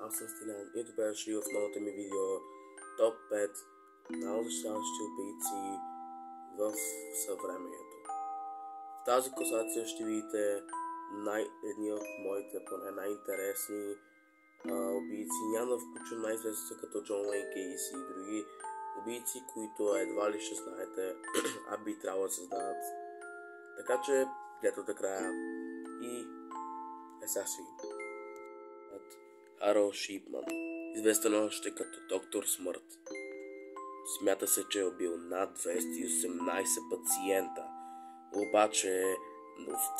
аз съм Стилян и добре дошли в новото ми видео Топ 5 най-удушаващи убийци в съвремието. В тази класация ще видите едни от моите поне най-интересни убийци. Няма да включвам най-известните като Джон Уейн Гейси и други убийци, които едва ли ще знаете, а би трябвало да се знаят. Така че гледайте до края и сега си. Харол Шипман, известен още като Доктор Смърт. Смята се, че е убил над 218 пациента, обаче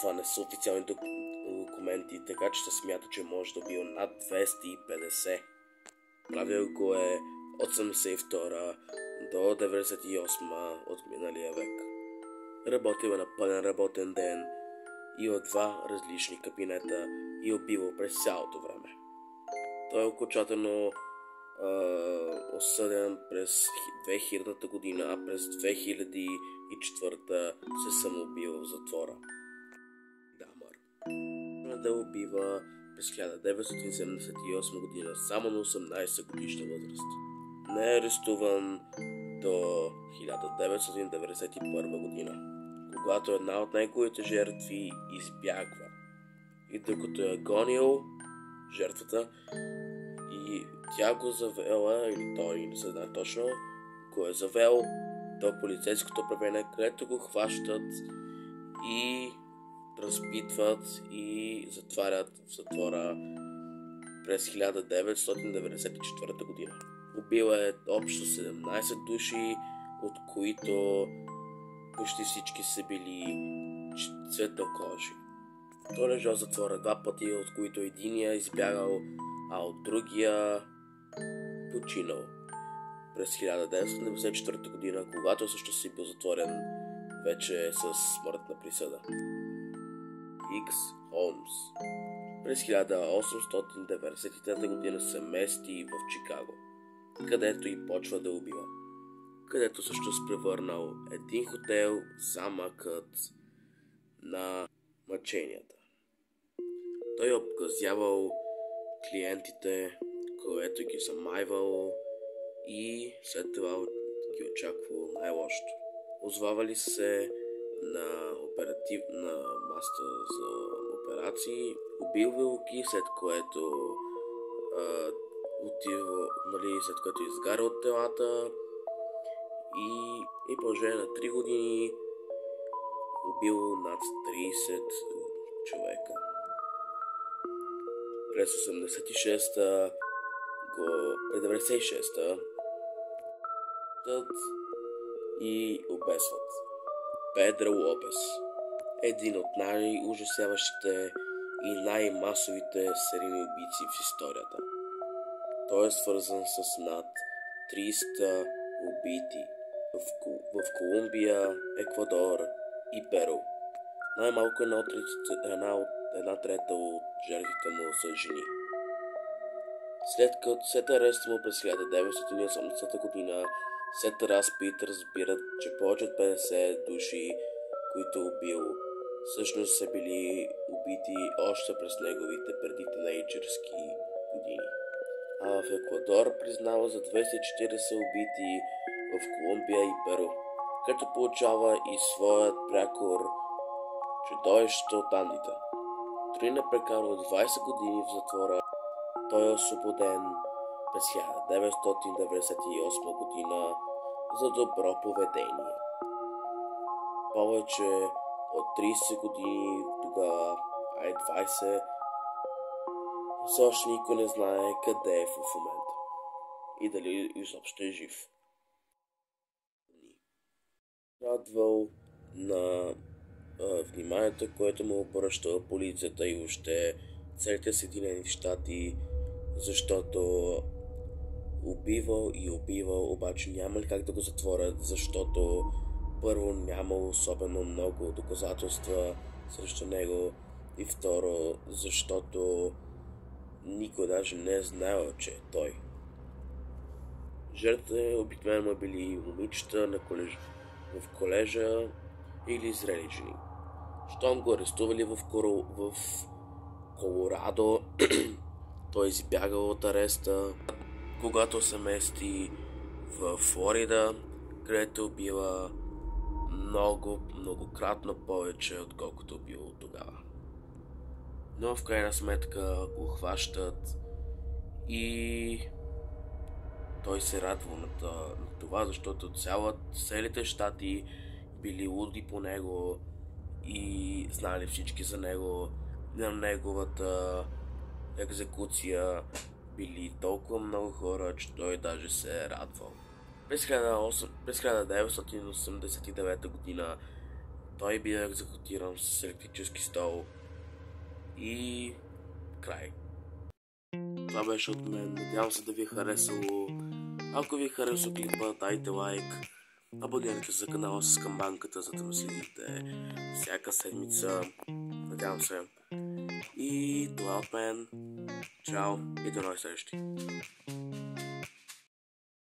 това не са официални документи, така че се смята, че може да е убил над 250. Правил го е от 82 до 98 от миналия век. Работил е на пълен работен ден и от два различни кабинета и убивал през цялото време. Той е окончателно осъден през 2000 година, а през 2004 се самоубил в затвора. Дамър да убива през 1978 година, само на 18 годишна възраст. Не е арестуван до 1991 година, когато една от неговите жертви избягва. И докато е гонил жертвата и тя го завела, или той не се знае точно, го е завел до полицейското управление, където го хващат и разпитват и затварят в затвора през 1994 година. Убил е общо 17 души, от които почти всички са били цветнокожи. Той лежал в затвора два пъти, от които единия избягал, а от другия починал през 1994 година, когато също си бил затворен вече с смъртна присъда. Икс Холмс през 1893 година се мести в Чикаго, където и почва да убива, където също се превърнал един хотел замъкът на мъченията. Той обгазявал клиентите, което ги замайвал и след това ги очаквал най-лошото. Озвавали се на оперативна маста за операции, убивал ги, след което след което изгаря от телата и продължение на 3 години убил над 30 човека. През 96-та през 96-та и обесват Педро Лопес, един от най-ужасяващите и най-масовите серийни убийци в историята. Той е свързан с над 300 убити в Колумбия, Еквадор и Перу. Най-малко една трета от жертвите му са жени. След ареста му през 1980 година, след разпит разбират, че повече от 50 души, които убил, всъщност са били убити още през неговите преди тинейджърски години. А в Еквадор признава за 240 убити в Колумбия и Перу, като получава и своят прякор чудовището от Андите. Дори не прекарал 20 години в затвора, той е освободен през 1998 година за добро поведение. Повече от 30 години тогава, 20, все още никой не знае къде е в момента и дали изобщо е жив. Радвал на вниманието, което му обръща полицията и още целите Съединени щати, защото убивал, обаче няма ли как да го затворят, защото първо няма особено много доказателства срещу него и второ, защото никой даже не е знаел, че е той. Жертвите обикновено били момичета в колежа или зрели жени. Щом го арестували в Колорадо, той избяга от ареста, когато се мести в Флорида, където била многократно повече, отколкото било тогава. Но в крайна сметка го хващат и той се радва на това, защото целите щати били луди по него и знали всички за него. На неговата екзекуция били толкова много хора, че той даже се е радвал. През 1989 година той бил екзекутиран с електрически стол и край. Това беше от мен. Надявам се да ви е харесало. Ако ви е харесал клипа, дайте лайк. Абонирайте се за канала с камбанката, за да ме следите всяка седмица. Надявам се. И това от мен. Чао и до нови срещи.